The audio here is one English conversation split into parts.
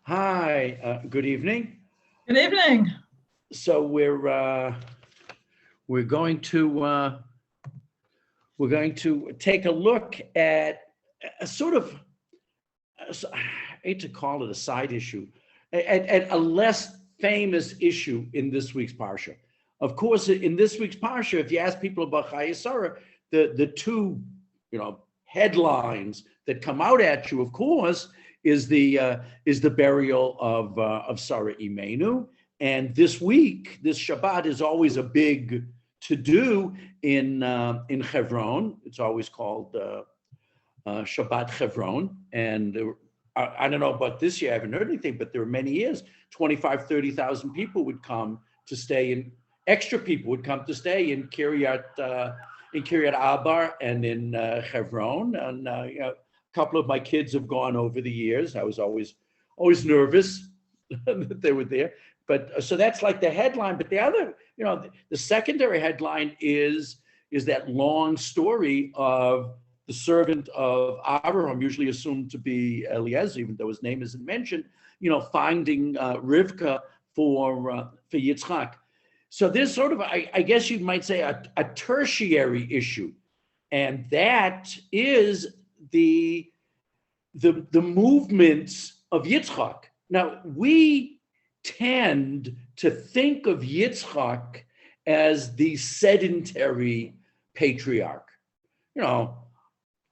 Hi, good evening. Good evening. So we're going to take a look at a sort of, I hate to call it a side issue, at a less famous issue in this week's Parsha. Of course, in this week's Parsha, if you ask people about Cheye, the two headlines that come out at you, of course, is the burial of Sarah Imenu. And this week, this Shabbat is always a big to-do in Hebron. It's always called Shabbat Hebron. And I don't know about this year, I haven't heard anything, but there were many years, 25, 30,000 people would come to stay in, extra people would come to stay in Kiryat Arba and in Hebron. And a couple of my kids have gone over the years. I was always nervous that they were there. But so that's like the headline. But the other, the secondary headline is that long story of the servant of Abraham, usually assumed to be Eliezer, even though his name isn't mentioned, finding Rivka for Yitzchak. So there's sort of, I guess you might say, a tertiary issue, and that is the movements of Yitzchak. Now, we tend to think of Yitzchak as the sedentary patriarch. Avram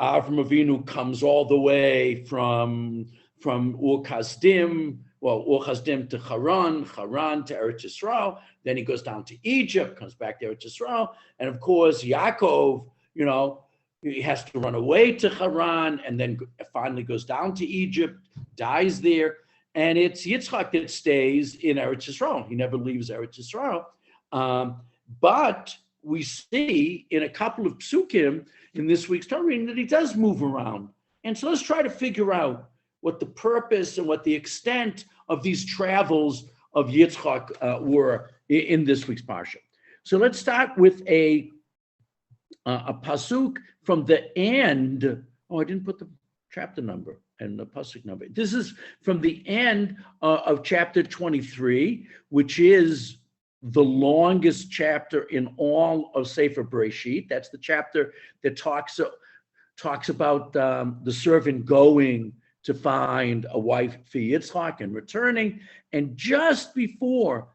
Avinu comes all the way from Ur Kasdim to Haran to Eretz Yisrael. Then he goes down to Egypt, comes back to Eretz Yisrael, and of course Yaakov, he has to run away to Haran, and then finally goes down to Egypt, dies there, and it's Yitzchak that stays in Eretz Yisrael. He never leaves Eretz Yisrael, but we see in a couple of psukim in this week's Torah that he does move around. And so let's try to figure out what the purpose and what the extent of these travels of Yitzchak were in this week's Parsha. So let's start with a pasuk from the end. Oh, I didn't put the chapter number and the pasuk number. This is from the end of chapter 23, which is the longest chapter in all of Sefer Bereshit. That's the chapter that talks about the servant going to find a wife for Yitzchak and returning. And just before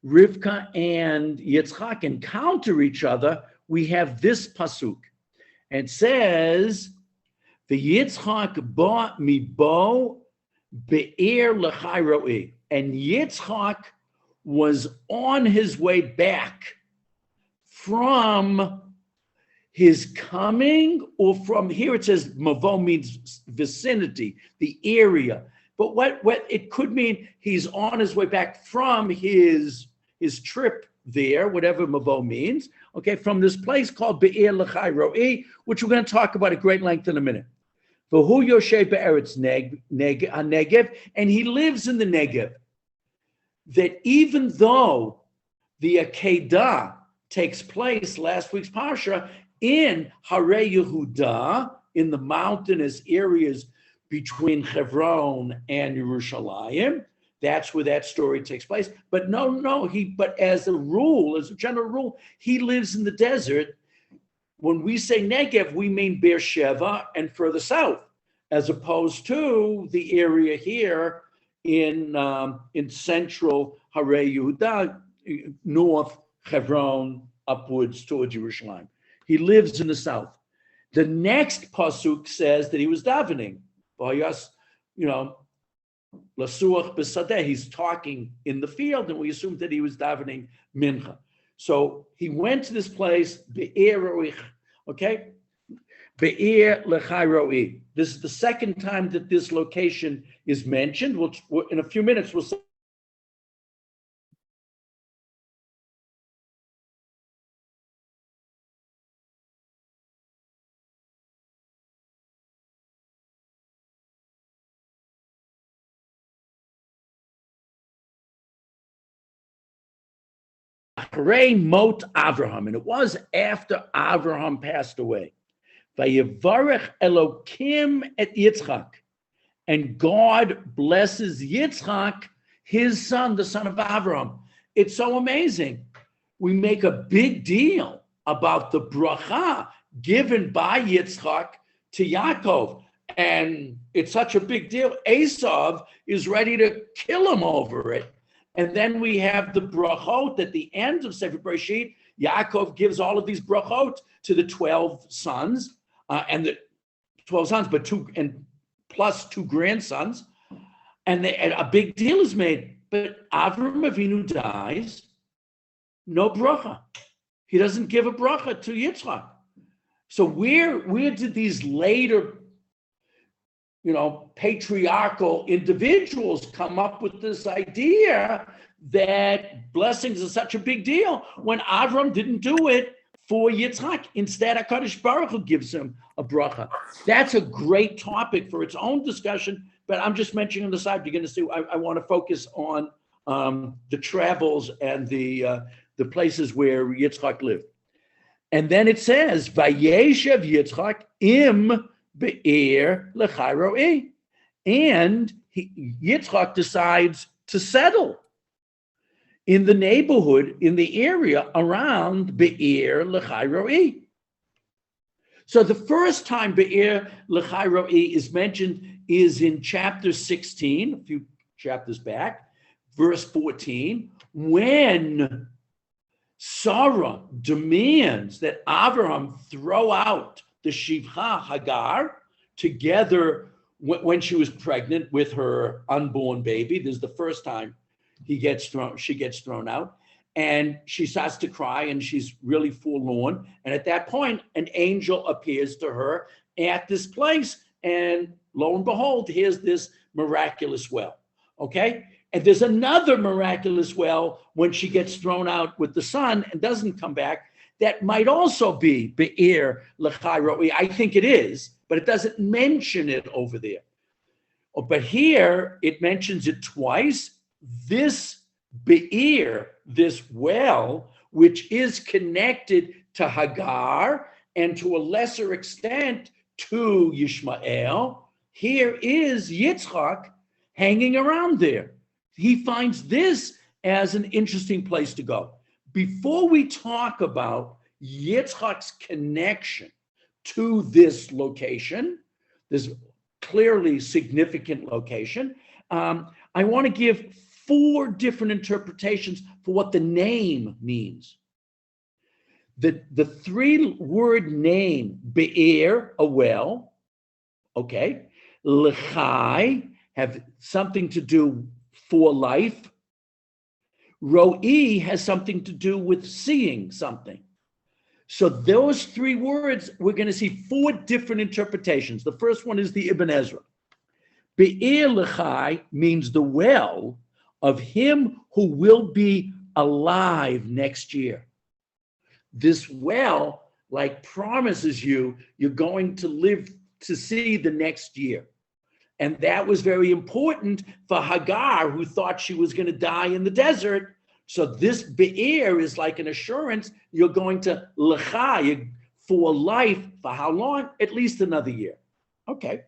Rivka and Yitzchak encounter each other, we have this pasuk. And it says, "V'Yitzchak ba mibo be'er l'chai ro'i." And Yitzchak was on his way back from his coming, or from, here it says mavo means vicinity, the area. But what it could mean, he's on his way back from his trip there, whatever mavo means, okay, from this place called Be'er L'chai Ro'i, which we're going to talk about at great length in a minute. V'hu yoshev be'eretz Negev, and he lives in the Negev. That even though the Akedah takes place, last week's Parsha, in Harei Yehuda, in the mountainous areas between Hebron and Yerushalayim, that's where that story takes place. But but as a general rule, he lives in the desert. When we say Negev, we mean Beersheba and further south, as opposed to the area here in central Harei Yehuda, north Hebron, upwards towards Yerushalayim. He lives in the south. The next pasuk says that he was davening. Lasuach b'sadeh. He's talking in the field, and we assume that he was davening mincha. So he went to this place, Be'er Ro'ich, okay? Be'er L'chai Ro'i. This is the second time that this location is mentioned. We'll in a few minutes, we'll say. Mot Avraham, and it was after Avraham passed away. Vayevarech Elokim et Yitzchak. and God blesses Yitzchak, his son, the son of Abraham. It's so amazing. We make a big deal about the bracha given by Yitzchak to Yaakov. And it's such a big deal. Esav is ready to kill him over it. And then we have the brachot at the end of Sefer Bereshit. Yaakov gives all of these brachot to the 12 sons, and the 12 sons, but two and plus 2 grandsons. And a big deal is made. But Avram Avinu dies, no bracha. He doesn't give a bracha to Yitzchak. So where did these later, patriarchal individuals come up with this idea that blessings are such a big deal when Avram didn't do it for Yitzchak? Instead, HaKadosh Baruch Hu gives him a bracha. That's a great topic for its own discussion, but I'm just mentioning on the side. You're going to see, I want to focus on the travels and the places where Yitzchak lived. And then it says, Vayeshev Yitzchak im be'er lechai ro'i. And Yitzchak decides to settle in the neighborhood, in the area around be'er lechai ro'i. So the first time be'er lechai ro'i is mentioned is in chapter 16, a few chapters back, verse 14, when Sarah demands that Abraham throw out the Shivcha Hagar together when she was pregnant with her unborn baby. This is the first time she gets thrown out, and she starts to cry, and she's really forlorn. And at that point, an angel appears to her at this place, and lo and behold, here's this miraculous well. Okay. And there's another miraculous well when she gets thrown out with the son and doesn't come back. That might also be Be'er Lechai Ro'i. I think it is, but it doesn't mention it over there. But here it mentions it twice. This Be'er, this well, which is connected to Hagar and to a lesser extent to Yishmael, here is Yitzchak hanging around there. He finds this as an interesting place to go. Before we talk about Yitzchak's connection to this location, this clearly significant location, I want to give 4 different interpretations for what the name means. The 3-word name, Be'er, a well, okay, Lechai, have something to do for life. Ro'i has something to do with seeing something. So those 3 words, we're going to see 4 different interpretations. The first one is the Ibn Ezra. Be'er Lechai means the well of him who will be alive next year. This well, promises you're going to live to see the next year. And that was very important for Hagar, who thought she was going to die in the desert. So this Be'er is like an assurance you're going to Lechai for life. For how long? At least another year. Okay.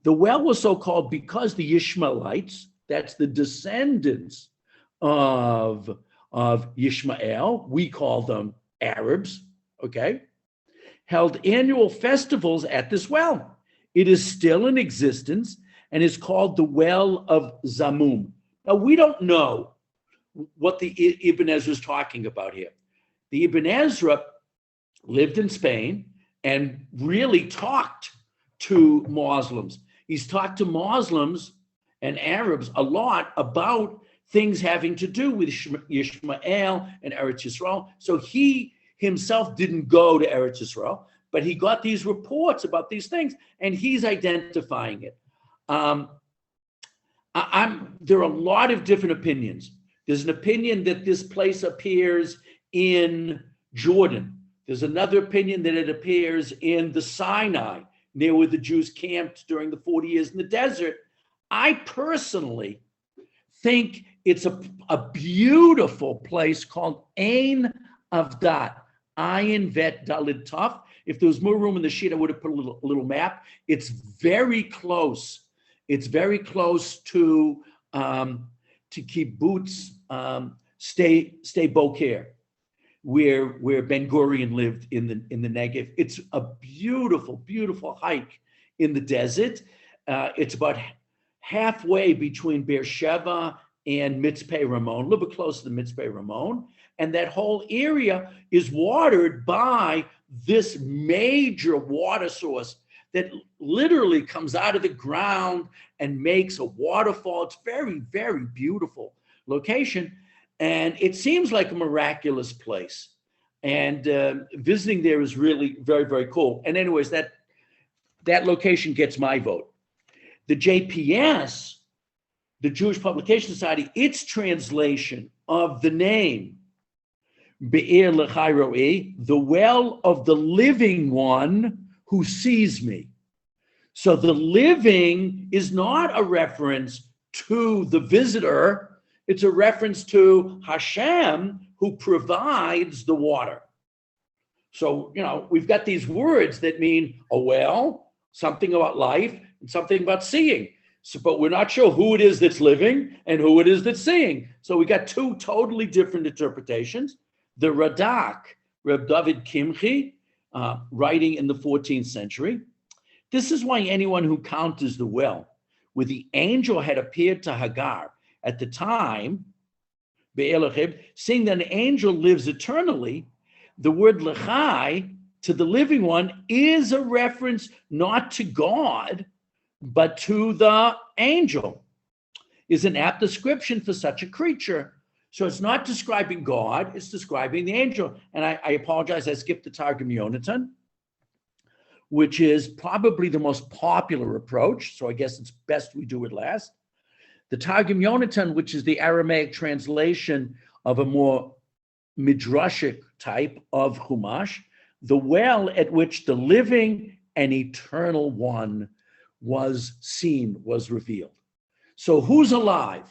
The well was so called because the Yishmaelites, that's the descendants of Yishmael, we call them Arabs, okay, held annual festivals at this well. It is still in existence and is called the Well of Zamum. Now, we don't know what the Ibn Ezra is talking about here. The Ibn Ezra lived in Spain and really talked to Muslims. He's talked to Muslims and Arabs a lot about things having to do with Yishmael and Eretz Yisrael. So he himself didn't go to Eretz Yisrael, but he got these reports about these things, and he's identifying it. There are a lot of different opinions. There's an opinion that this place appears in Jordan. There's another opinion that it appears in the Sinai, near where the Jews camped during the 40 years in the desert. I personally think it's a beautiful place called Ein Avdat, Ayin Vet Dalid Taf. If there was more room in the sheet, I would have put a little map. It's very close It's very close to kibbutz Stay Boker, where Ben Gurion lived in the Negev. It's a beautiful, beautiful hike in the desert. It's about halfway between Beersheba and Mitzpeh Ramon, a little bit closer to Mitzpeh Ramon. And that whole area is watered by this major water source that literally comes out of the ground and makes a waterfall. It's very, very beautiful location. And it seems like a miraculous place. And visiting there is really very, very cool. And anyways, that location gets my vote. The JPS, the Jewish Publication Society, its translation of the name, Be'er L'chai Ro'i, the well of the living one who sees me. So the living is not a reference to the visitor. It's a reference to Hashem, who provides the water. So, we've got these words that mean a well, something about life, and something about seeing. So, but we're not sure who it is that's living and who it is that's seeing. So we got two totally different interpretations. The Radak, Reb David Kimchi, writing in the 14th century. This is why anyone who counters the well, where the angel had appeared to Hagar at the time, seeing that an angel lives eternally, the word lechai, to the living one, is a reference not to God, but to the angel, is an apt description for such a creature. So it's not describing God, it's describing the angel. And I apologize, I skipped the Targum Yonatan, which is probably the most popular approach. So I guess it's best we do it last. The Targum Yonatan, which is the Aramaic translation of a more midrashic type of Chumash, the well at which the living and eternal one was seen, was revealed. So who's alive?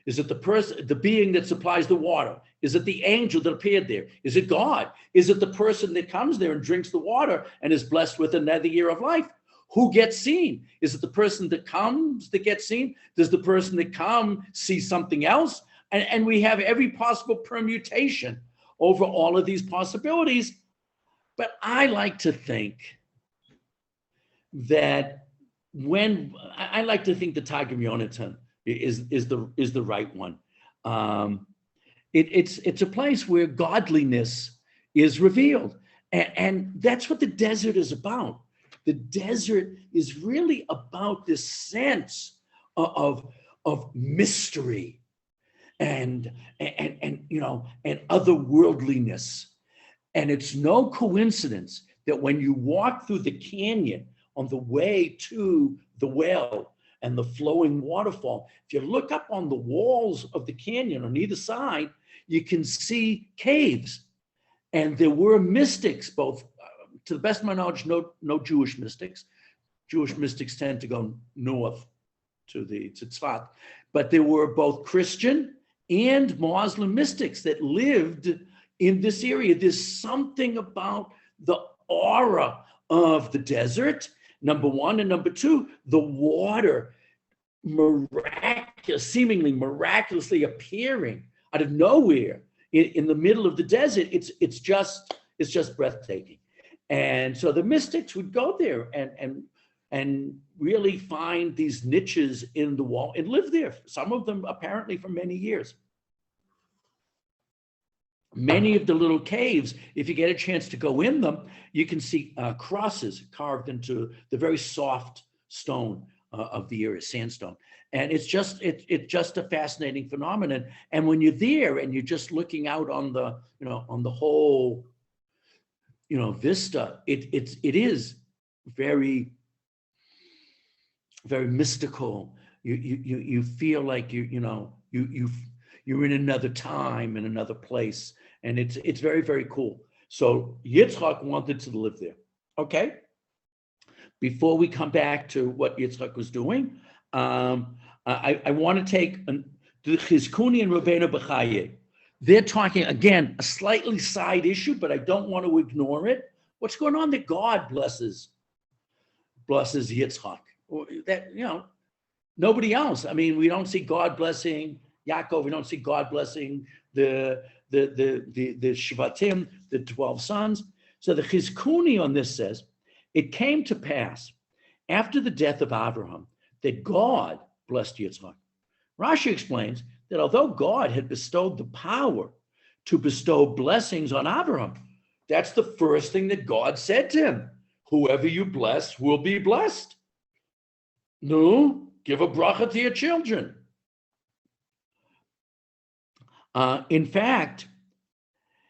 Is it the person, the being that supplies the water? Is it the angel that appeared there? Is it God? Is it the person that comes there and drinks the water and is blessed with another year of life? Who gets seen? Is it the person that comes that gets seen? Does the person that comes see something else? And we have every possible permutation over all of these possibilities. But I like to think that the Targum Yonatan is the right one. It's a place where godliness is revealed, and that's what the desert is about. The desert is really about this sense of mystery and otherworldliness. And it's no coincidence that when you walk through the canyon on the way to the well and the flowing waterfall, if you look up on the walls of the canyon on either side, you can see caves. And there were mystics, both, to the best of my knowledge, no Jewish mystics. Jewish mystics tend to go north to Tzfat. But there were both Christian and Muslim mystics that lived in this area. There's something about the aura of the desert, number one, and number two, the water seemingly miraculously appearing out of nowhere in the middle of the desert. It's just breathtaking. And so the mystics would go there and really find these niches in the wall and live there. Some of them apparently for many years. Many of the little caves, if you get a chance to go in them, you can see crosses carved into the very soft stone of the area, sandstone. And it's just a fascinating phenomenon. And when you're there and you're just looking out on the whole vista, it is very, very mystical. You feel like you're in another time, in another place, and it's very, very cool. So Yitzchak wanted to live there. Okay. Before we come back to what Yitzchak was doing, I want to take the Chizkuni and Rabbeinu B'Cheye. They're talking, again, a slightly side issue, but I don't want to ignore it. What's going on that God blesses Yitzchak? That, Nobody else. I mean, we don't see God blessing Yaakov. We don't see God blessing the Shvatim, the 12 sons. So the Chizkuni on this says, it came to pass after the death of Abraham that God blessed Yitzchak. Rashi explains that although God had bestowed the power to bestow blessings on Abraham, that's the first thing that God said to him. Whoever you bless will be blessed. No, give a bracha to your children. In fact,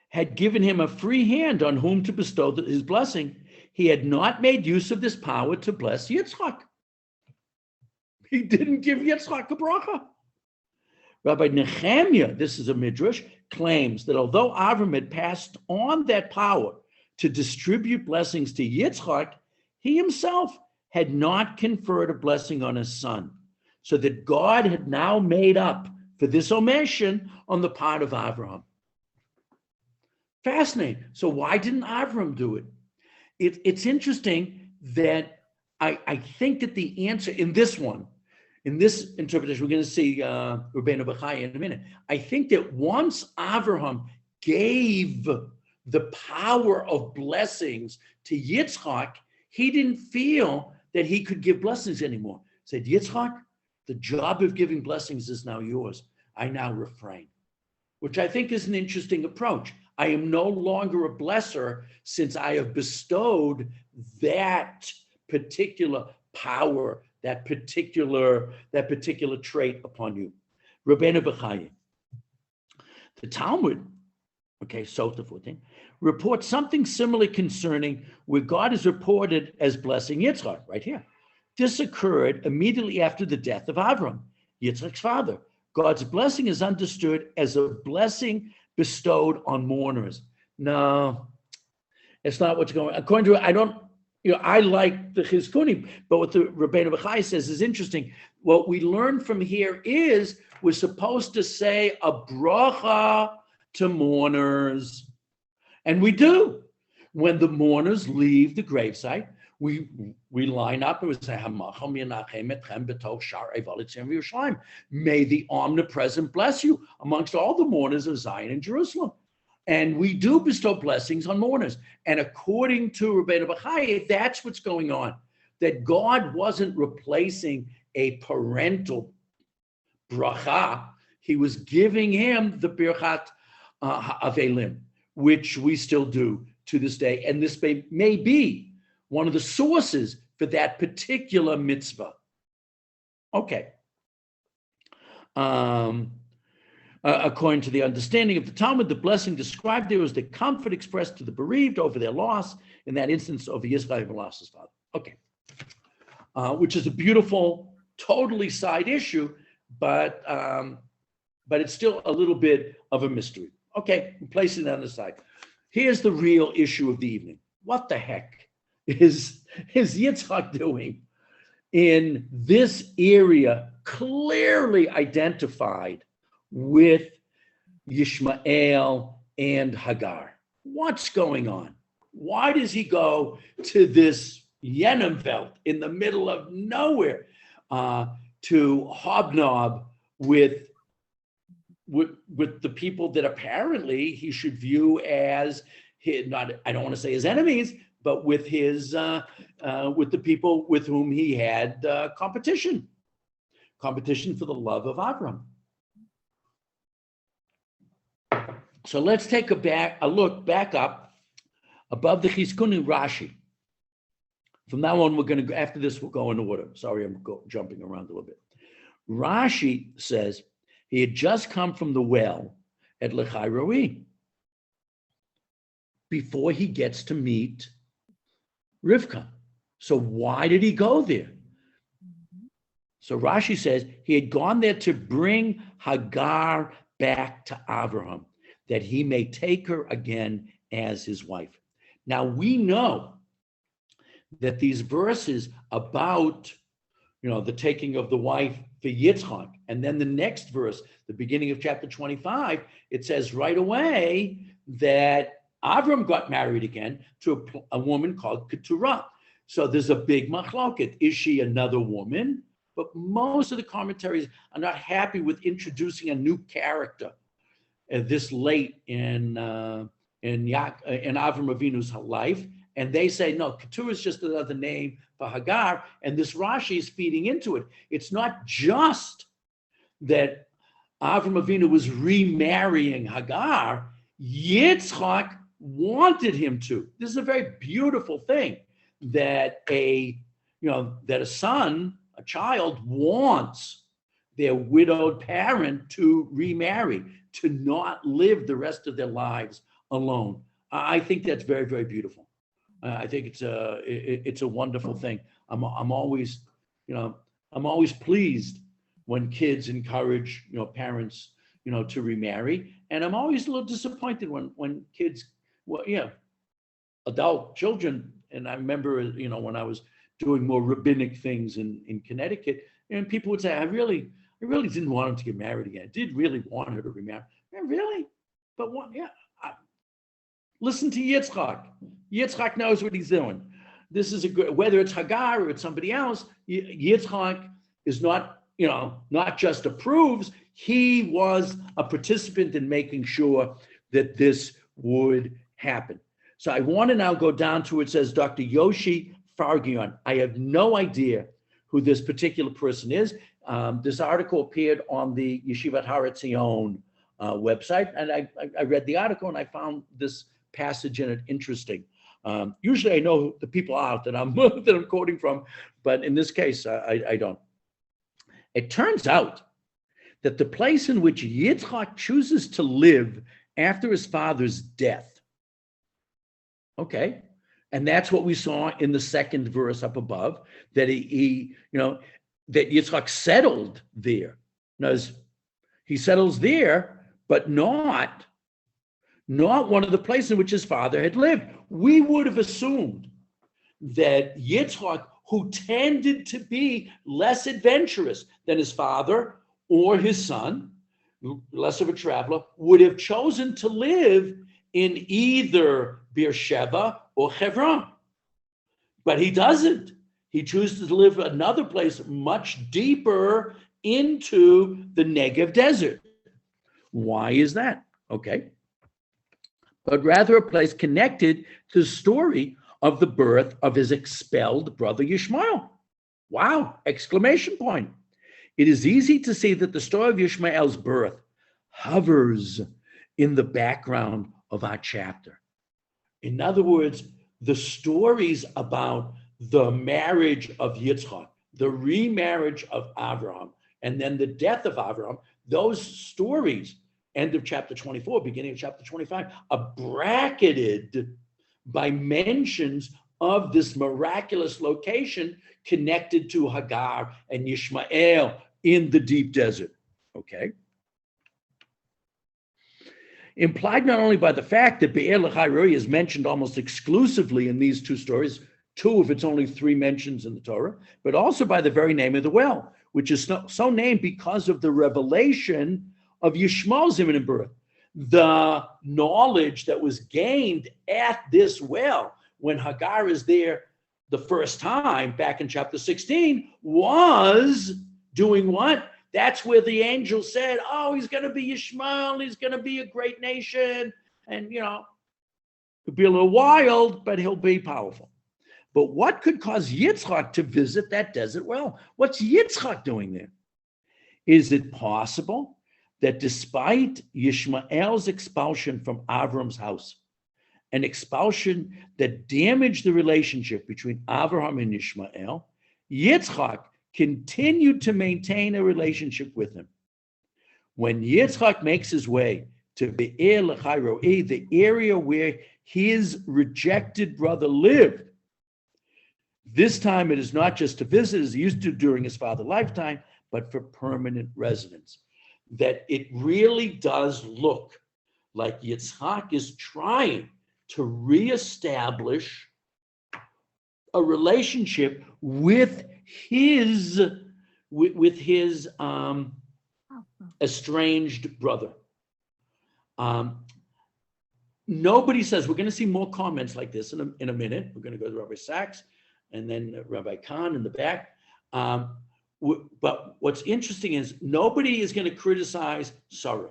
had given him a free hand on whom to bestow his blessing. He had not made use of this power to bless Yitzchak. He didn't give Yitzchak a bracha. Rabbi Nehemiah, this is a midrash, claims that although Avram had passed on that power to distribute blessings to Yitzchak, he himself had not conferred a blessing on his son, so that God had now made up for this omission on the part of Abraham. Fascinating. So why didn't Avram do it? It's interesting that I think that the answer in this one, in this interpretation, we're going to see Rabbeinu Bechai in a minute. I think that once Abraham gave the power of blessings to Yitzchak, he didn't feel that he could give blessings anymore. He said, Yitzchak, the job of giving blessings is now yours. I now refrain, which I think is an interesting approach. I am no longer a blesser since I have bestowed that particular power, that particular trait upon you. Rabbeinu Bechai. The Talmud, Sota 14, reports something similar concerning where God is reported as blessing Yitzchak, right here. This occurred immediately after the death of Avram, Yitzchak's father. God's blessing is understood as a blessing bestowed on mourners. No, it's not what's going on. According to it, I like the Chizkuni, but what the Rabbeinu Bechai says is interesting. What we learn from here is we're supposed to say a bracha to mourners. And we do. When the mourners leave the gravesite, we line up and we say, may the omnipresent bless you amongst all the mourners of Zion and Jerusalem. And we do bestow blessings on mourners. And according to Rabbeinu Bechai, that's what's going on. That God wasn't replacing a parental bracha. He was giving him the birchat avelim, which we still do to this day. And this may be one of the sources for that particular mitzvah. Okay. According to the understanding of the Talmud, the blessing described there is the comfort expressed to the bereaved over their loss, in that instance of Yitzchak and lost father. Okay. Which is a beautiful, totally side issue, but it's still a little bit of a mystery. Okay, I'm placing that on the side. Here's the real issue of the evening. What the heck is Yitzchak doing in this area clearly identified with Yishmael and Hagar? What's going on? Why does he go to this Yenemveld in the middle of nowhere to hobnob with the people that apparently he should view as his, I don't want to say his enemies, but with with the people with whom he had competition for the love of Avram. So let's take a look back up above the Chizkuni Rashi. From now on, we're going to go, after this, we'll go in order. Sorry, I'm jumping around a little bit. Rashi says he had just come from the well at Lechai Roi before he gets to meet Rivka. So why did he go there? So Rashi says he had gone there to bring Hagar back to Abraham, that he may take her again as his wife. Now we know that these verses about, the taking of the wife for Yitzchak, and then the next verse, the beginning of chapter 25, it says right away that Avram got married again to a woman called Keturah. So there's a big machloket. Is she another woman but most of the commentaries are not happy with introducing a new character this late in Avram Avinu's life. And they say, no, Keturah is just another name for Hagar, and this Rashi is feeding into it. It's not just that Avram Avinu was remarrying Hagar. Yitzchak wanted him to. This is a very beautiful thing that a son, a child, wants their widowed parent to remarry, to not live the rest of their lives alone. I think that's very, very beautiful. I think it's a wonderful thing. I'm always pleased when kids encourage parents to remarry, and I'm always a little disappointed when kids, adult children. And I remember when I was doing more rabbinic things in Connecticut, and people would say, I really didn't want him to get married again. I did really want her to remarry. Really? But what? Yeah. Listen to Yitzchak. Yitzchak knows what he's doing. This is whether it's Hagar or it's somebody else, Yitzchak is not just approves, he was a participant in making sure that this would happen. So I want to now go down to it says Dr. Yoshi Fargion. I have no idea who this particular person is. This article appeared on the Yeshivat Har Etzion website, and I read the article and I found this passage in it interesting. Usually I know the people out that I'm quoting from, but in this case I don't. It turns out that the place in which Yitzchak chooses to live after his father's death, okay, and that's what we saw in the second verse up above, that that Yitzchak settled there. He settles there, but not one of the places in which his father had lived. We would have assumed that Yitzchak, who tended to be less adventurous than his father or his son, less of a traveler, would have chosen to live in either Beersheba or Hebron. But he doesn't. He chooses to live another place much deeper into the Negev desert. Why is that? Okay. But rather a place connected to the story of the birth of his expelled brother Yishmael. Wow, exclamation point. It is easy to see that the story of Yishmael's birth hovers in the background of our chapter. In other words, the stories about the marriage of Yitzchak, the remarriage of Abraham, and then the death of Abraham, those stories, end of chapter 24, beginning of chapter 25, are bracketed by mentions of this miraculous location connected to Hagar and Yishmael in the deep desert. Okay. Implied not only by the fact that Be'er L'chai Roi is mentioned almost exclusively in these two stories, two of its only three mentions in the Torah, but also by the very name of the well, which is so named because of the revelation of Yishmael's imminent birth. The knowledge that was gained at this well when Hagar is there the first time back in chapter 16 was doing what? That's where the angel said, oh, he's going to be Yishmael, he's going to be a great nation, and he'll be a little wild, but he'll be powerful. But what could cause Yitzchak to visit that desert well? What's Yitzchak doing there? Is it possible that despite Yishmael's expulsion from Avram's house, an expulsion that damaged the relationship between Avraham and Yishmael, Yitzchak continued to maintain a relationship with him? When Yitzchak makes his way to Be'er L'chai Roi, the area where his rejected brother lived, this time it is not just to visit as he used to during his father's lifetime, but for permanent residence. That it really does look like Yitzchak is trying to reestablish a relationship with his estranged brother. Nobody says, we're going to see more comments like this in a minute. We're going to go to Rabbi Sachs and then Rabbi Kahn in the back. but what's interesting is nobody is going to criticize Sarah,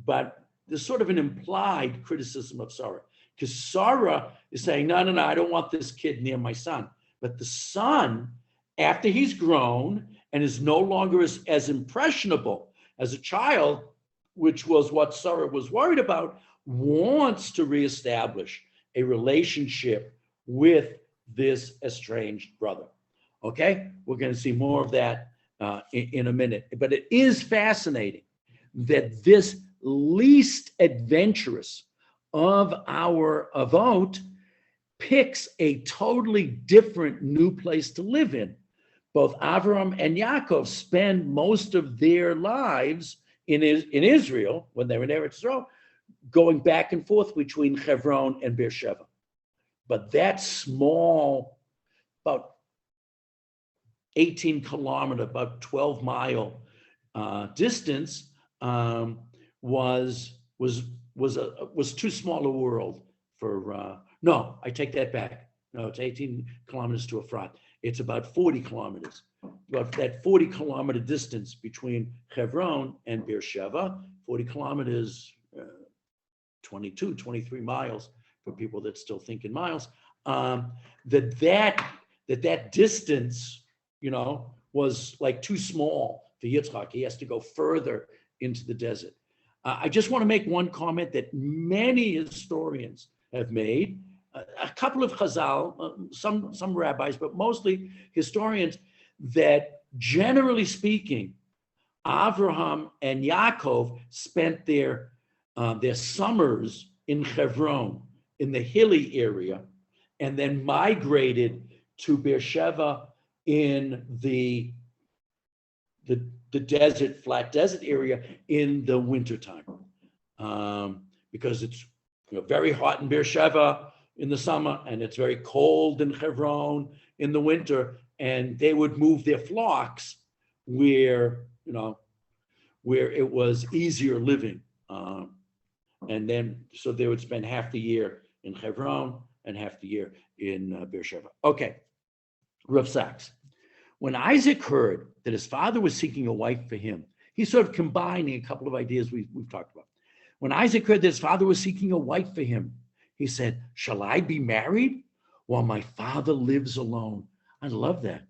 but there's sort of an implied criticism of Sarah, because Sarah is saying, no, I don't want this kid near my son. But the son, after he's grown and is no longer as impressionable as a child, which was what Sarah was worried about, wants to reestablish a relationship with this estranged brother. Okay, we're going to see more of that in a minute. But it is fascinating that this least adventurous of our avot picks a totally different new place to live in. Both Avram and Yaakov spend most of their lives in Israel, when they were in Eretz Yisrael, going back and forth between Hebron and Beersheba. But that small, about 18 kilometer, about 12-mile distance was too small a world for. No, I take that back. No, it's 18 kilometers to Efrat. It's about 40 kilometers. But that 40 kilometer distance between Hebron and Beersheba, 40 kilometers, 22, 23 miles for people that still think in miles. That distance, was like too small for Yitzchak. He has to go further into the desert. I just want to make one comment that many historians have made. A couple of Chazal, some rabbis, but mostly historians, that generally speaking, Avraham and Yaakov spent their summers in Hebron, in the hilly area, and then migrated to Beersheba in the desert, flat desert area in the wintertime, because it's very hot in Beersheba in the summer, and it's very cold in Hebron in the winter, and they would move their flocks where it was easier living, and then so they would spend half the year in Hebron and half the year in Beersheba. Okay, Rav Sachs. When Isaac heard that his father was seeking a wife for him, he's sort of combining a couple of ideas we've talked about. When Isaac heard that his father was seeking a wife for him, he said, "Shall I be married while my father lives alone?" I love that.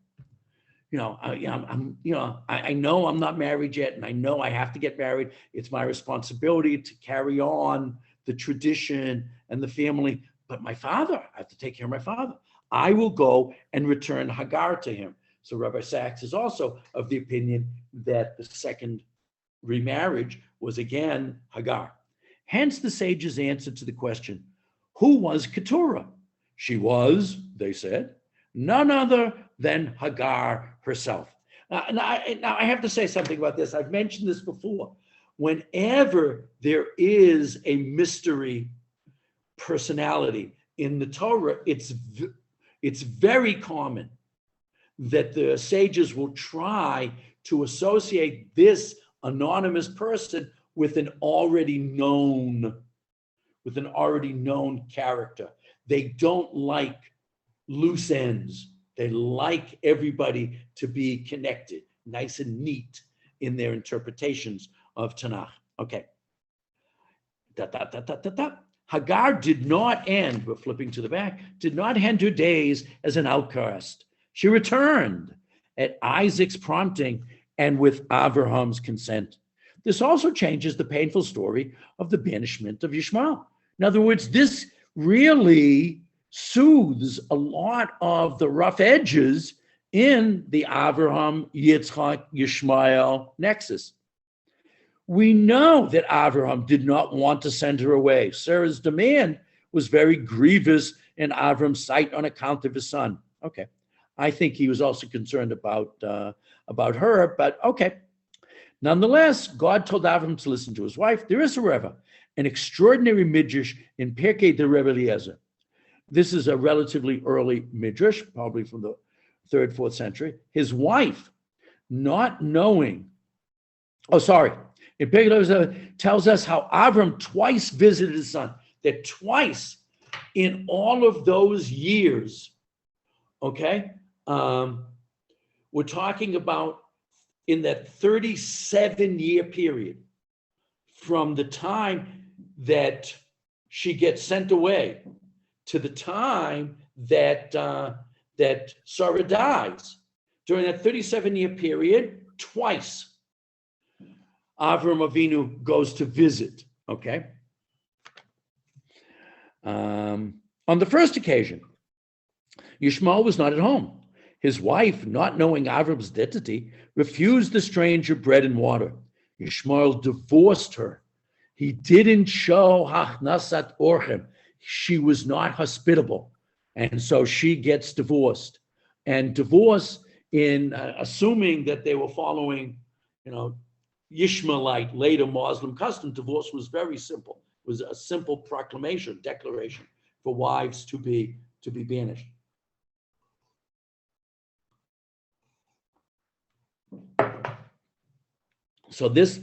I know I'm not married yet, and I know I have to get married. It's my responsibility to carry on the tradition and the family. But my father, I have to take care of my father. I will go and return Hagar to him. So Rabbi Sachs is also of the opinion that the second remarriage was again Hagar. Hence the sages' answer to the question, who was Keturah? She was, they said, none other than Hagar herself. Now I have to say something about this. I've mentioned this before. Whenever there is a mystery personality in the Torah, it's very common that the sages will try to associate this anonymous person with an already known character. They don't like loose ends. They like everybody to be connected, nice and neat in their interpretations of Tanakh. Okay. Hagar did not end, we're flipping to the back, did not end her days as an outcast. She returned at Isaac's prompting and with Abraham's consent. This also changes the painful story of the banishment of Yishmael. In other words, this really soothes a lot of the rough edges in the Abraham, Yitzchak, Yishmael nexus. We know that Abraham did not want to send her away. Sarah's demand was very grievous in Avram's sight on account of his son. Okay. I think he was also concerned about her, but okay. Nonetheless, God told Avram to listen to his wife. There is, however, an extraordinary midrash in Pirkei de Rebbe Eliezer. This is a relatively early midrash, probably from the 3rd, 4th century. His wife, not knowing, in Pirkei de Eliezer tells us how Avram twice visited his son, that twice in all of those years, okay, we're talking about in that 37-year period from the time that she gets sent away to the time that that Sarah dies. During that 37-year period, twice Avram Avinu goes to visit, okay? On the first occasion, Yishmael was not at home. His wife, not knowing Avram's identity, refused the stranger bread and water. Yishmael divorced her. He didn't show hachnasat orchem. She was not hospitable. And so she gets divorced. And divorce, in assuming that they were following, Yishmaelite, later Muslim custom, divorce was very simple. It was a simple proclamation, declaration for wives to be banished. So this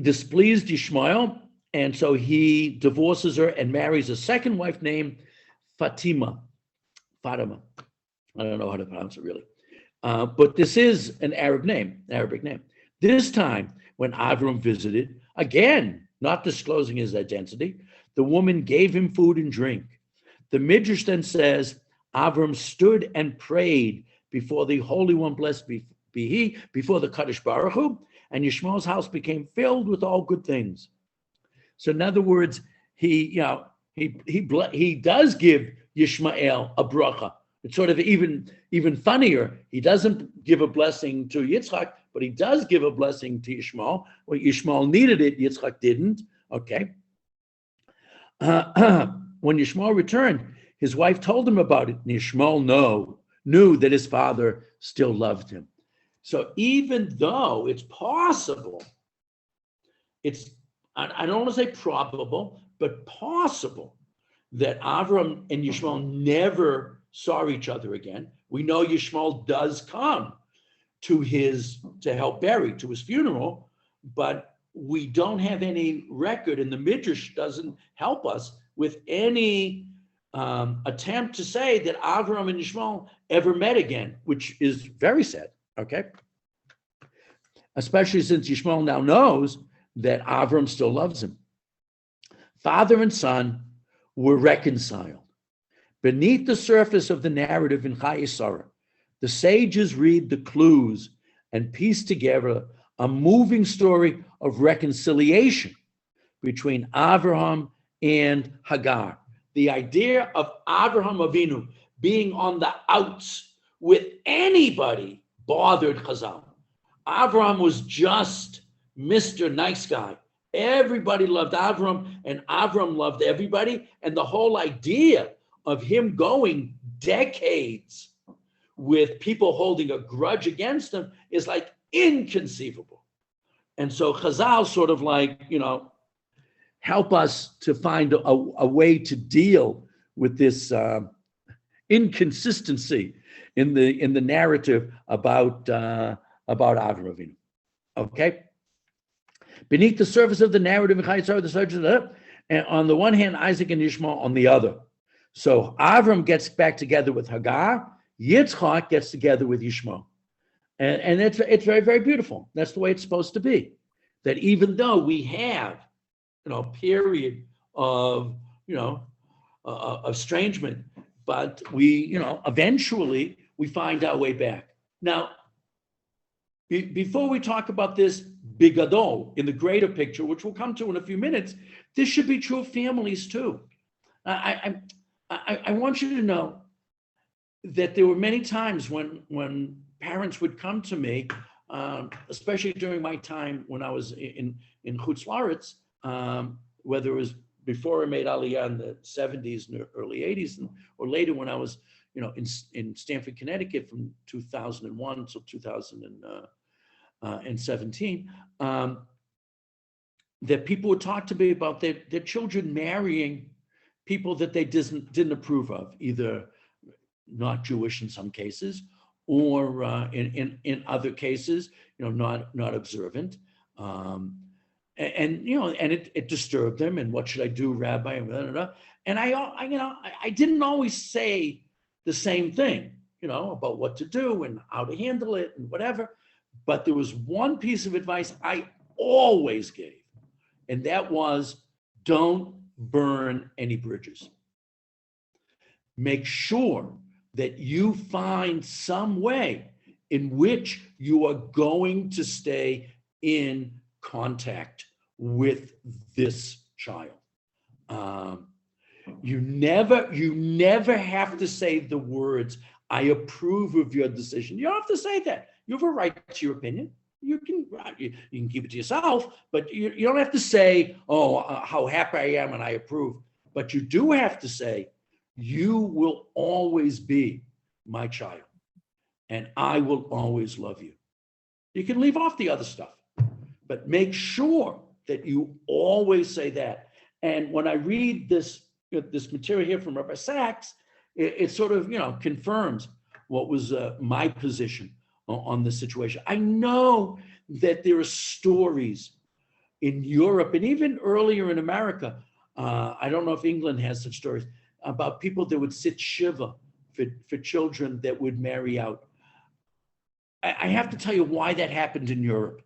displeased Yishmael, and so he divorces her and marries a second wife named Fatima. I don't know how to pronounce it really. But this is an Arabic name. This time, when Avram visited, again, not disclosing his identity, the woman gave him food and drink. The Midrash then says, Avram stood and prayed before the Holy One, blessed be he, before the Kadosh Baruch Hu, and Yishmael's house became filled with all good things. So in other words, he does give Yishmael a bracha. It's sort of even funnier. He doesn't give a blessing to Yitzchak, but he does give a blessing to Yishmael. Well, Yishmael needed it, Yitzchak didn't. Okay. When Yishmael returned, his wife told him about it, and Yishmael knew that his father still loved him. So even though it's possible, I don't want to say probable, but possible that Avram and Yishmael never saw each other again. We know Yishmael does come to help bury, to his funeral, but we don't have any record, and the Midrash doesn't help us with any attempt to say that Avram and Yishmael ever met again, which is very sad, okay? Especially since Yishmael now knows that Avram still loves him. Father and son were reconciled. Beneath the surface of the narrative in Cheye, the sages read the clues and piece together a moving story of reconciliation between Abraham and Hagar. The idea of Abraham Avinu being on the outs with anybody bothered Chazal. Abraham was just Mr. Nice Guy. Everybody loved Avram, and Avram loved everybody. And the whole idea of him going decades with people holding a grudge against him is like inconceivable. And so Chazal sort of help us to find a way to deal with this inconsistency in the narrative about Avram Avinu. Okay. Beneath the surface of the narrative, and on the one hand, Isaac and Yishmael on the other. So Avram gets back together with Hagar, Yitzchak gets together with Yishmael. And it's very, very beautiful. That's the way it's supposed to be. That even though we have, a period of, estrangement, but we, eventually we find our way back. Now, before we talk about this bigadol in the greater picture, which we'll come to in a few minutes, this should be true of families too. I want you to know that there were many times when parents would come to me, especially during my time when I was in Chutz La'aretz, whether it was before I made Aliyah in the 70s and early 80s, or later when I was, in Stamford, Connecticut from 2001 till 2017, that people would talk to me about their children marrying people that they didn't approve of, either not Jewish in some cases, or in other cases, not observant. And it disturbed them. And what should I do, Rabbi? And I didn't always say the same thing. about what to do and how to handle it and whatever. But there was one piece of advice I always gave, and that was don't burn any bridges. Make sure that you find some way in which you are going to stay in contact with this child. You never have to say the words, I approve of your decision. You don't have to say that. You have a right to your opinion. You can keep it to yourself, but you don't have to say, how happy I am and I approve. But you do have to say, you will always be my child and I will always love you. You can leave off the other stuff, but make sure that you always say that. And when I read this material here from Rabbi Sachs, it sort of, confirms what was my position on this situation. I know that there are stories in Europe and even earlier in America. I don't know if England has such stories about people that would sit shiva for children that would marry out. I have to tell you why that happened in Europe.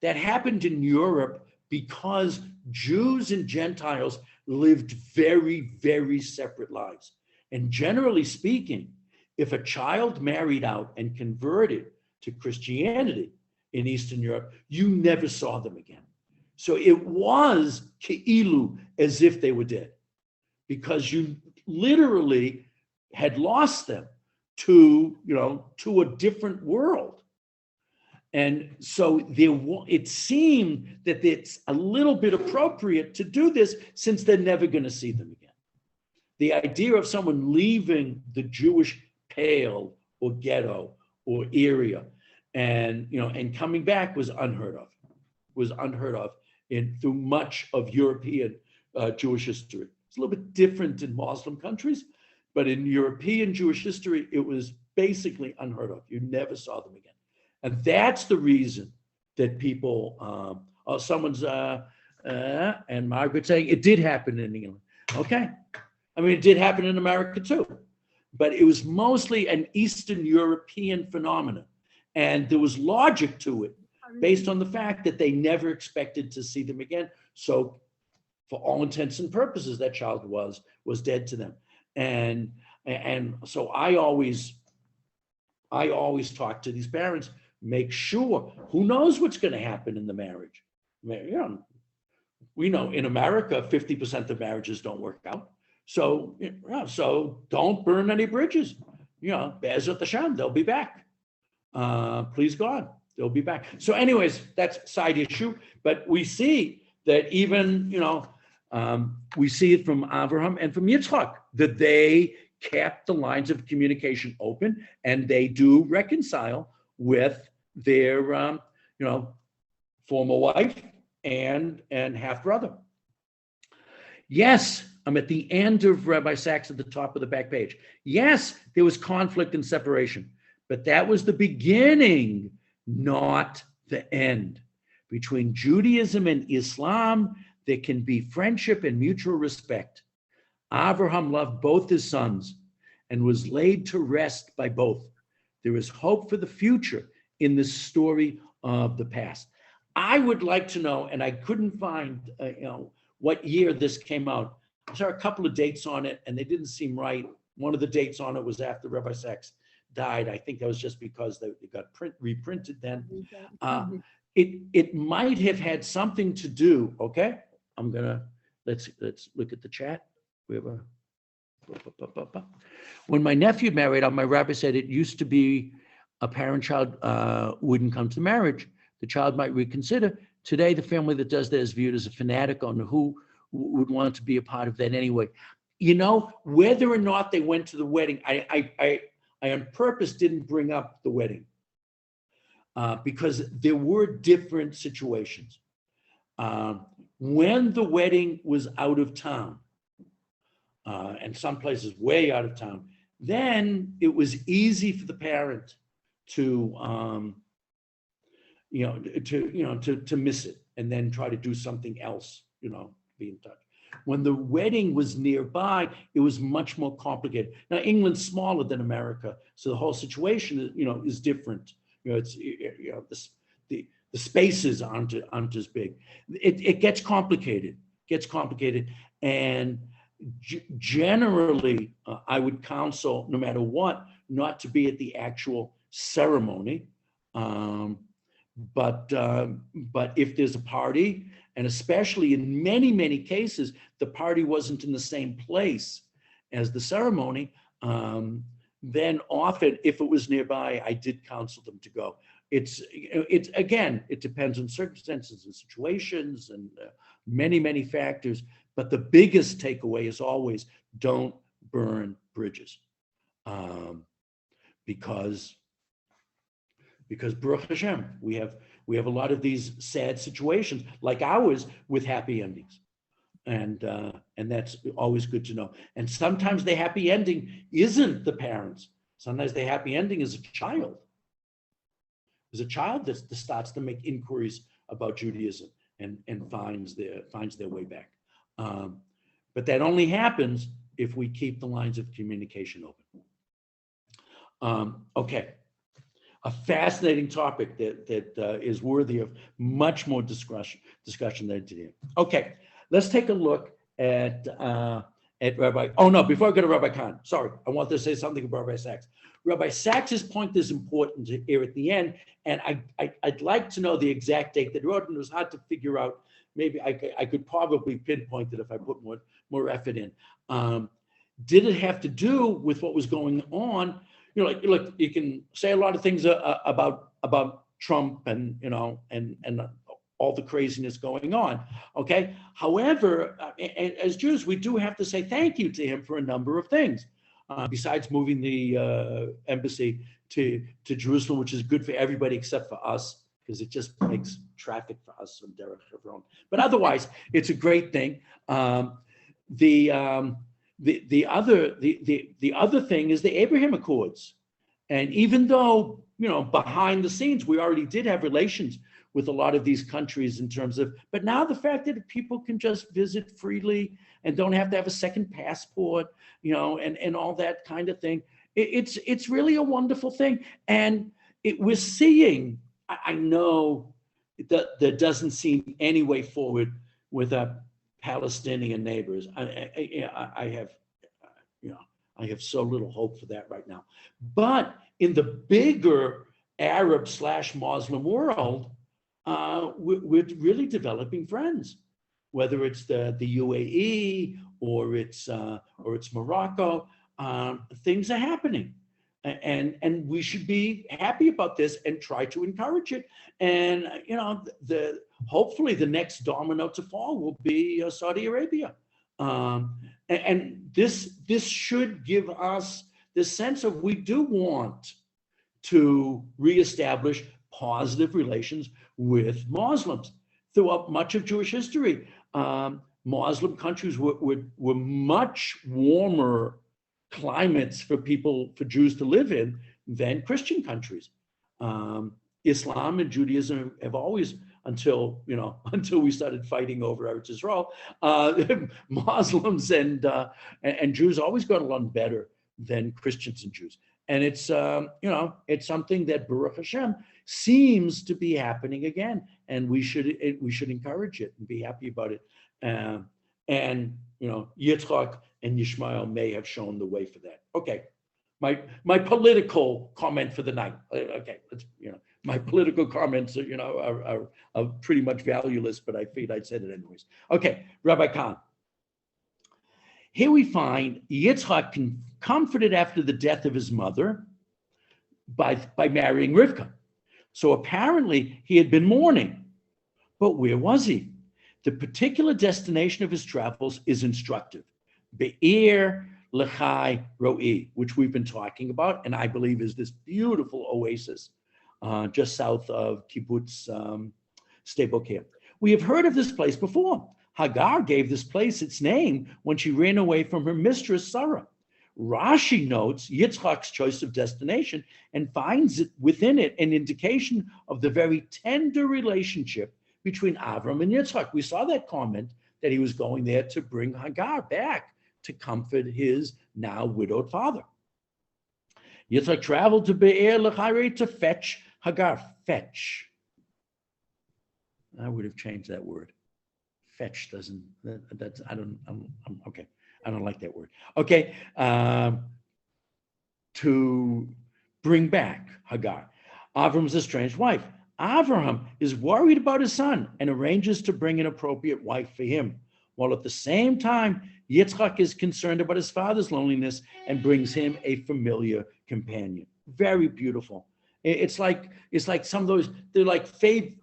That happened in Europe because Jews and Gentiles lived very, very separate lives. And generally speaking, if a child married out and converted to Christianity in Eastern Europe, you never saw them again. So it was ke'ilu, as if they were dead, because you literally had lost them to a different world. And so it seemed that it's a little bit appropriate to do this since they're never going to see them again. The idea of someone leaving the Jewish pale or ghetto or area and coming back was unheard of. Through much of European Jewish history. It's a little bit different in Muslim countries, but in European Jewish history, it was basically unheard of. You never saw them again. And that's the reason that people, someone's, and Margaret saying, it did happen in England. Okay. I mean, it did happen in America too, but it was mostly an Eastern European phenomenon. And there was logic to it based on the fact that they never expected to see them again. So for all intents and purposes, that child was dead to them. And so I always talk to these parents, make sure, who knows what's going to happen in the marriage. We know in America, 50% of marriages don't work out. So don't burn any bridges. Be'ezrat Hashem, they'll be back. Please God, they'll be back. So anyways, that's side issue. But we see that even, we see it from Abraham and from Yitzchak, that they kept the lines of communication open and they do reconcile with their, former wife and half brother. Yes, I'm at the end of Rabbi Sachs at the top of the back page. Yes, there was conflict and separation, but that was the beginning, not the end. Between Judaism and Islam, there can be friendship and mutual respect. Abraham loved both his sons and was laid to rest by both. There is hope for the future in the story of the past. I would like to know, and I couldn't find, what year this came out. I saw a couple of dates on it, and they didn't seem right. One of the dates on it was after Rabbi Sachs died. I think that was just because it got reprinted then. It might have had something to do. Okay, let's look at the chat. We have when my nephew married, my rabbi said it used to be a parent-child wouldn't come to marriage. The child might reconsider. Today, the family that does that is viewed as a fanatic on who would want to be a part of that anyway. Whether or not they went to the wedding, I on purpose didn't bring up the wedding because there were different situations. When the wedding was out of town, and some places way out of town, then it was easy for the parent to miss it and then try to do something else, be in touch. When the wedding was nearby, it was much more complicated. Now, England's smaller than America, so the whole situation, is different. It's the spaces aren't as big. It gets complicated. And generally, I would counsel, no matter what, not to be at the actual ceremony. But if there's a party, and especially in many cases, the party wasn't in the same place as the ceremony, then often, if it was nearby, I did counsel them to go. It's again, it depends on circumstances and situations and many factors. But the biggest takeaway is always don't burn bridges, because Baruch Hashem, we have a lot of these sad situations like ours with happy endings, and that's always good to know. And sometimes the happy ending isn't the parents. Sometimes the happy ending is a child. There's a child that starts to make inquiries about Judaism and finds their way back. But that only happens if we keep the lines of communication open. Okay. A fascinating topic that is worthy of much more discussion than today. Okay, let's take a look at Rabbi. Oh no, before I go to Rabbi Khan, sorry, I want to say something about Rabbi Sachs. Rabbi Sachs's point is important here at the end, and I'd like to know the exact date that he wrote, and it was hard to figure out. Maybe I could probably pinpoint it if I put more effort in. Did it have to do with what was going on? Like you can say a lot of things about Trump and all the craziness going on. Okay. However, as Jews, we do have to say thank you to him for a number of things. Besides moving the embassy to Jerusalem, which is good for everybody except for us, because it just makes traffic for us from Derek Hebron. But otherwise, it's a great thing. The other thing is the Abraham Accords. And even though, behind the scenes, we already did have relations with a lot of these countries in terms of, but now the fact that people can just visit freely and don't have to have a second passport, and all that kind of thing, it's really a wonderful thing. And we're seeing, I know that there doesn't seem any way forward with our Palestinian neighbors. I have so little hope for that right now. But in the bigger Arab/Muslim world, we're really developing friends, whether it's the UAE or it's Morocco. Things are happening, and we should be happy about this and try to encourage it. And hopefully the next domino to fall will be Saudi Arabia. And this should give us the sense of we do want to reestablish positive relations with Muslims. Throughout much of Jewish history, Muslim countries were much warmer climates for Jews to live in than Christian countries. Islam and Judaism have always, until we started fighting over Eretz Israel, Muslims and Jews always got along better than Christians and Jews. And it's it's something that Baruch Hashem seems to be happening again, and we should encourage it and be happy about it. And Yitzchak and Yishmael may have shown the way for that. Okay, my political comment for the night. Okay, my political comments are pretty much valueless, but I figured I'd said it anyways. Okay, Rabbi Khan. Here we find Yitzchak comforted after the death of his mother by marrying Rivka. So apparently he had been mourning, but where was he? The particular destination of his travels is instructive. Be'er Lechai Ro'i, which we've been talking about, and I believe is this beautiful oasis just south of Kibbutz Sde Boker. We have heard of this place before. Hagar gave this place its name when she ran away from her mistress, Sarah. Rashi notes Yitzchak's choice of destination and finds within it an indication of the very tender relationship between Avram and Yitzchak. We saw that comment that he was going there to bring Hagar back to comfort his now widowed father. Yitzchak traveled to Be'er Lachai to fetch Hagar. Fetch. I would have changed that word. Fetch doesn't, that's, I'm okay. I don't like that word. Okay. To bring back Hagar. Avram's estranged wife. Avraham is worried about his son and arranges to bring an appropriate wife for him, while at the same time, Yitzchak is concerned about his father's loneliness and brings him a familiar companion. Very beautiful. It's like some of those, they're like fairy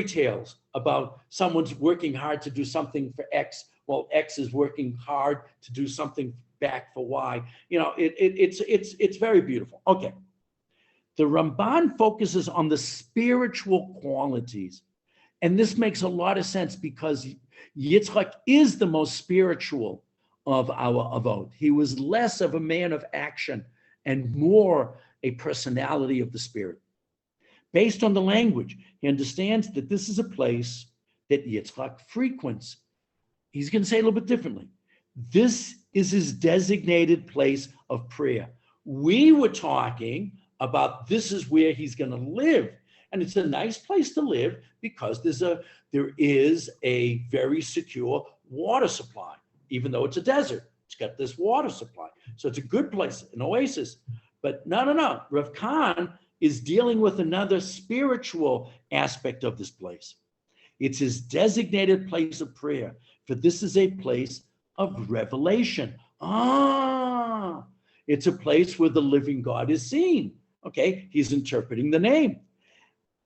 tales about someone's working hard to do something for X, while X is working hard to do something back for Y. It's very beautiful. Okay. The Ramban focuses on the spiritual qualities. And this makes a lot of sense because Yitzchak is the most spiritual of our avot. He was less of a man of action and more a personality of the spirit. Based on the language, he understands that this is a place that Yitzchak frequents. He's going to say it a little bit differently. This is his designated place of prayer. We were talking about this is where he's going to live. And it's a nice place to live because there is a very secure water supply, even though it's a desert. It's got this water supply. So it's a good place, an oasis. But no. Rav Khan is dealing with another spiritual aspect of this place. It's his designated place of prayer, for this is a place of revelation. It's a place where the living God is seen. Okay, he's interpreting the name.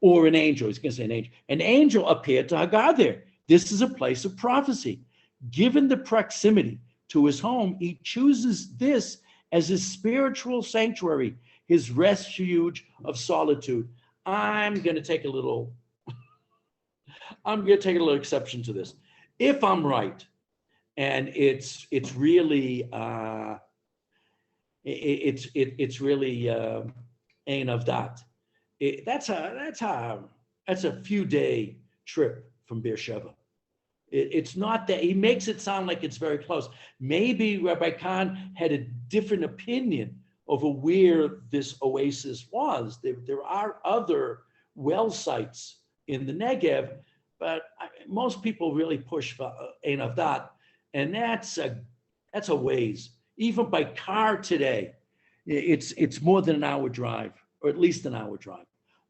Or an angel, he's going to say an angel. An angel appeared to Hagar there. This is a place of prophecy. Given the proximity to his home, he chooses this as his spiritual sanctuary, his refuge of solitude. I'm going to take a little exception to this. If I'm right, and it's really Ein of that. That's a few day trip from Beersheba. It's not that he makes it sound like it's very close. Maybe Rabbi Khan had a different opinion over where this oasis was. There are other well sites in the Negev, but most people really push for Ein of that, and that's a ways. Even by car today, it's more than an hour drive, or at least an hour drive.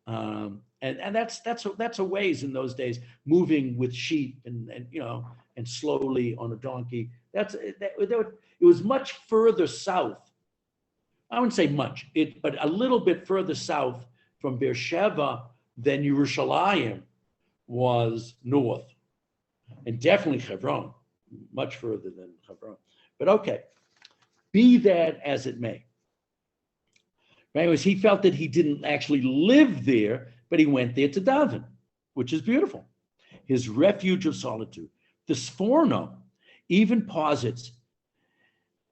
And that's a ways in those days, moving with sheep and slowly on a donkey. It was much further south. I wouldn't say much, but a little bit further south from Beersheba than Yerushalayim was north, and definitely Hebron, much further than Hebron. But okay, be that as it may. Anyways, he felt that he didn't actually live there, but he went there to daven, which is beautiful. His refuge of solitude. The Sforno even posits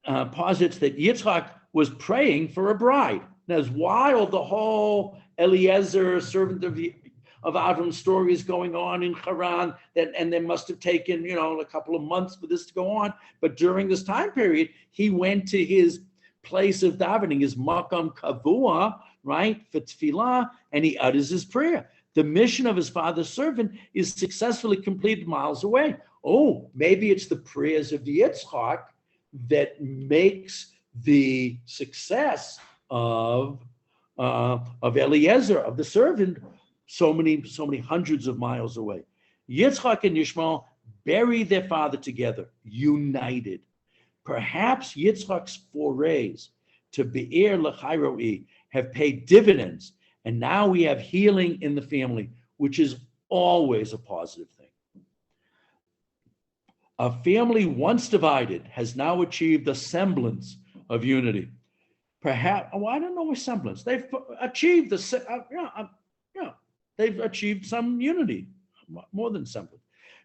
that Yitzchak was praying for a bride. Now, while the whole Eliezer, servant of Avram story is going on in Haran, and they must have taken, a couple of months for this to go on. But during this time period, he went to his place of davening, his makam kavua, right, for tefillah, and he utters his prayer. The mission of his father's servant is successfully completed miles away. Oh, maybe it's the prayers of the Yitzchak that makes the success of Eliezer, of the servant, so many hundreds of miles away. Yitzchak and Yishmael bury their father together, united. Perhaps Yitzchak's forays to Be'er L'chairoi have paid dividends, and now we have healing in the family, which is always a positive thing. A family once divided has now achieved a semblance of unity. Perhaps, I don't know a semblance. They've achieved they've achieved some unity, more than semblance.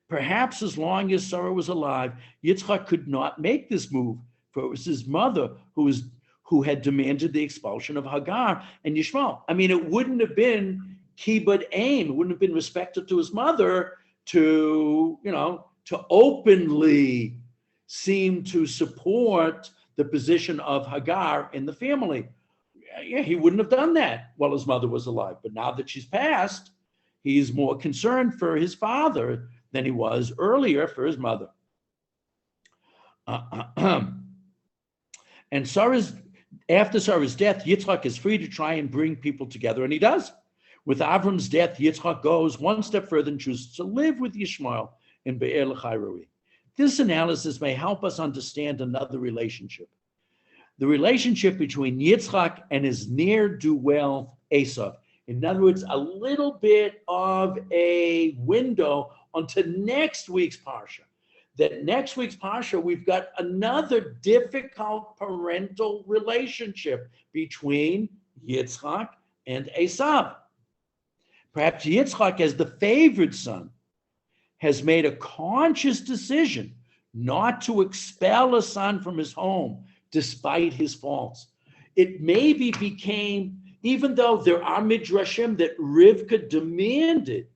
Perhaps as long as Sarah was alive, Yitzchak could not make this move, for it was his mother who had demanded the expulsion of Hagar and Yishmael. I mean, it wouldn't have been kibbud aim, it wouldn't have been respectful to his mother to to openly seem to support the position of Hagar in the family. Yeah, he wouldn't have done that while his mother was alive. But now that she's passed, he's more concerned for his father than he was earlier for his mother. And after Sarah's death, Yitzchak is free to try and bring people together, and he does. With Avram's death, Yitzchak goes one step further and chooses to live with Yishmael in Be'er L'Chai. This analysis may help us understand another relationship. The relationship between Yitzchak and his ne'er-do-well Esav. In other words, a little bit of a window onto next week's Parsha. That next week's Parsha, we've got another difficult parental relationship between Yitzchak and Esav. Perhaps Yitzchak, as the favored son, has made a conscious decision not to expel a son from his home despite his faults. It maybe became, even though there are midrashim that Rivka demanded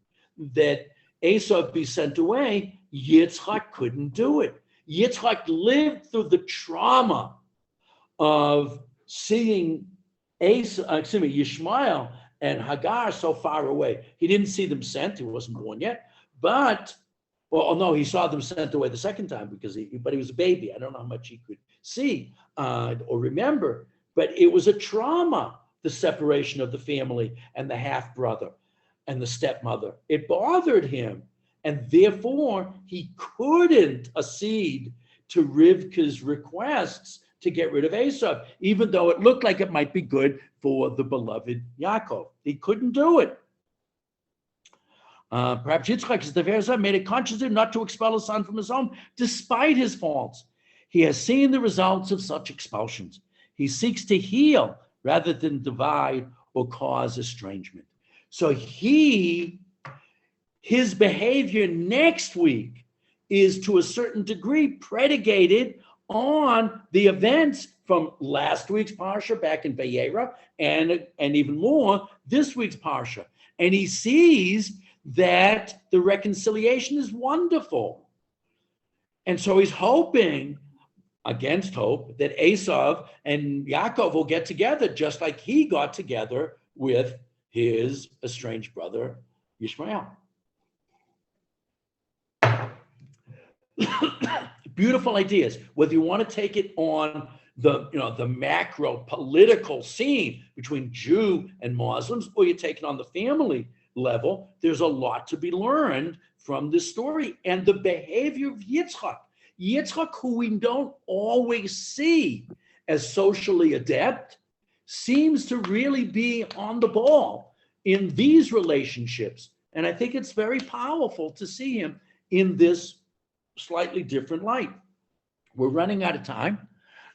that Esav be sent away, Yitzchak couldn't do it. Yitzchak lived through the trauma of seeing Yishmael and Hagar so far away. He didn't see them sent, he wasn't born yet, but, well, no, he saw them sent away the second time because he was a baby. I don't know how much he could see or remember, but it was a trauma, the separation of the family and the half-brother and the stepmother. It bothered him, and therefore he couldn't accede to Rivka's requests to get rid of Esav, even though it looked like it might be good for the beloved Yaakov. He couldn't do it. Perhaps Yitzchak, as the Versa, made a conscious decision not to expel his son from his home, despite his faults. He has seen the results of such expulsions. He seeks to heal rather than divide or cause estrangement. So his behavior next week is to a certain degree predicated on the events from last week's Parsha back in Vayera and even more this week's Parsha. And he sees that the reconciliation is wonderful. And so he's hoping, against hope, that Esav and Yaakov will get together just like he got together with his estranged brother, Yishmael. Beautiful ideas. Whether you want to take it on the macro political scene between Jew and Muslims, or you take it on the family level, there's a lot to be learned from this story and the behavior of Yitzchak. Yitzchak, who we don't always see as socially adept, seems to really be on the ball in these relationships. And I think it's very powerful to see him in this slightly different light. We're running out of time.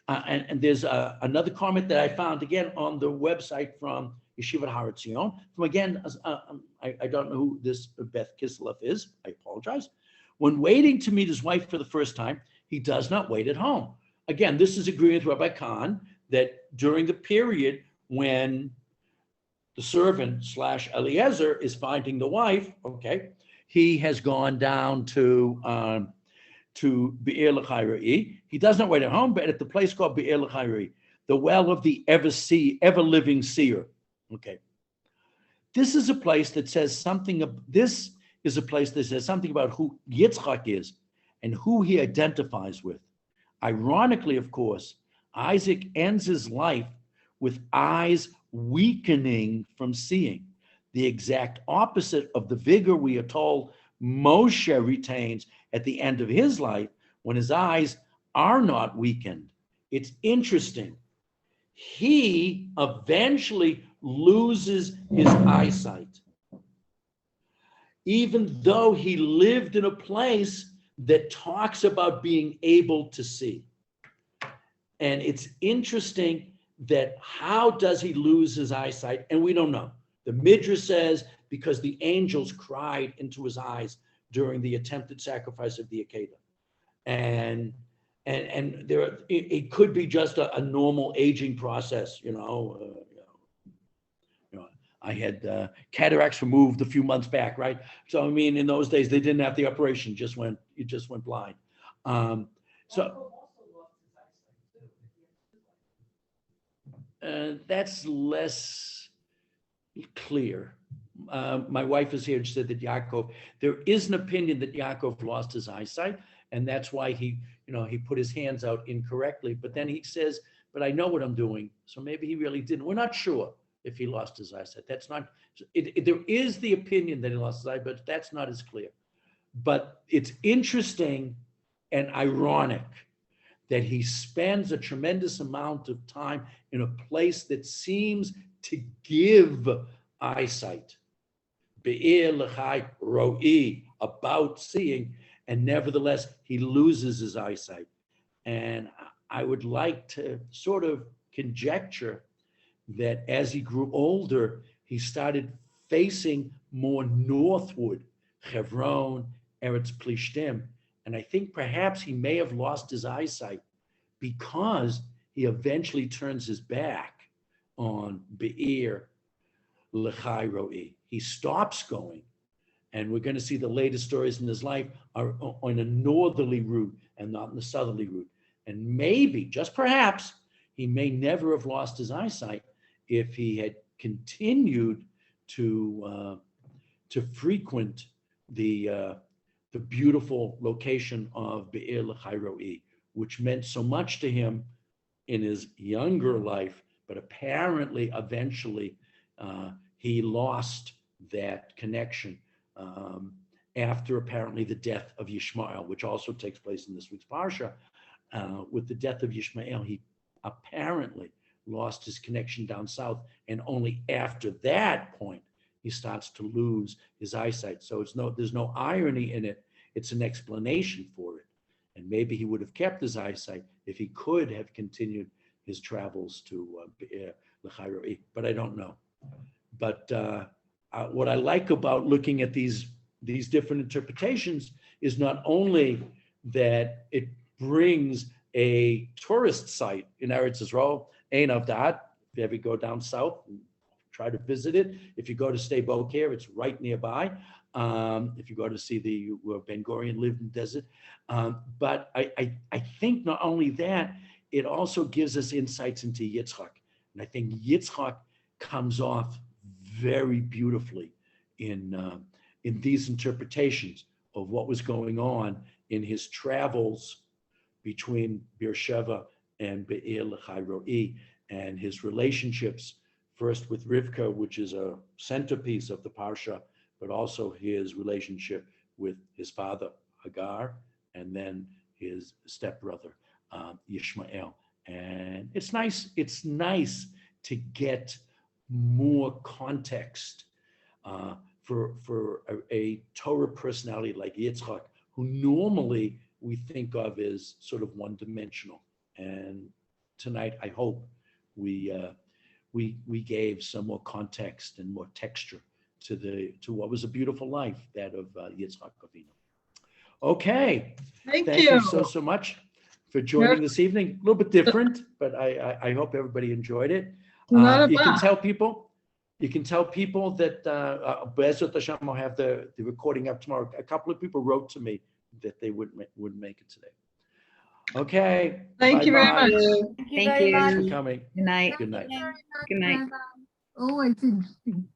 And there's another comment that I found again on the website from Yeshivat Har Etzion. From again, I don't know who this Beth Kislev is. I apologize. When waiting to meet his wife for the first time, he does not wait at home. Again, this is agreeing with Rabbi Khan that during the period when the servant / Eliezer is finding the wife, okay, he has gone down to Be'er L'Chai. He does not wait at home, but at the place called Be'er L'Chai, the well of the ever-living seer. Okay. This is a place that says something about who Yitzchak is and who he identifies with. Ironically, of course, Isaac ends his life with eyes weakening from seeing, the exact opposite of the vigor we are told Moshe retains at the end of his life when his eyes are not weakened. It's interesting. He eventually loses his eyesight, even though he lived in a place that talks about being able to see. And it's interesting that how does he lose his eyesight? And we don't know. The Midrash says because the angels cried into his eyes during the attempted sacrifice of the Akedah. And there, it could be just a normal aging process, I had cataracts removed a few months back, right? So I mean, in those days they didn't have the operation; you just went blind. So that's less clear. My wife is here and said that there is an opinion that Yaakov lost his eyesight, and that's why he put his hands out incorrectly. But then he says, but I know what I'm doing. So maybe he really didn't. We're not sure if he lost his eyesight. That's not, there is the opinion that he lost his eye, but that's not as clear. But it's interesting and ironic that he spends a tremendous amount of time in a place that seems to give eyesight. Be'er l'chai ro'i, about seeing, and nevertheless, he loses his eyesight. And I would like to sort of conjecture that as he grew older, he started facing more northward, Hebron, Eretz Plishtim. And I think perhaps he may have lost his eyesight because he eventually turns his back on Be'er l'chai ro'i. He stops going. And we're going to see the latest stories in his life are on a northerly route and not in the southerly route. And maybe, just perhaps, he may never have lost his eyesight if he had continued to frequent the beautiful location of Be'er l'chai ro'i, which meant so much to him in his younger life, but apparently, eventually, he lost that connection after apparently the death of Yishmael, which also takes place in this week's Parsha. With the death of Yishmael, he apparently lost his connection down south, and only after that point he starts to lose his eyesight. So there's no irony in it. It's an explanation for it. And maybe he would have kept his eyesight if he could have continued his travels to Be'er l'chai ro'i, but I don't know. But what I like about looking at these different interpretations is not only that it brings a tourist site in Eretz Yisrael, Ein Avdat. If you ever go down south, try to visit it. If you go to Sde Boker, it's right nearby. If you go to see where Ben Gurion lived in the desert. But I think not only that, it also gives us insights into Yitzchak. And I think Yitzchak comes off very beautifully in these interpretations of what was going on in his travels between Beersheba and Be'er l'chai ro'i, and his relationships first with Rivka, which is a centerpiece of the Parsha, but also his relationship with his father, Hagar, and then his stepbrother, Yishmael. And it's nice to get more context for a Torah personality like Yitzchak, who normally we think of as sort of one-dimensional. And tonight, I hope we gave some more context and more texture to what was a beautiful life, that of Yitzchak Avinu. Okay, thank you so much for joining this evening. A little bit different, but I hope everybody enjoyed it. You can tell people that Be'ezrat Hashem will have the recording up tomorrow. A couple of people wrote to me that they wouldn't make it today. Okay. Thank you very much. Thank you. Thanks for coming. Good night. Good night. Good night. Oh, it's interesting.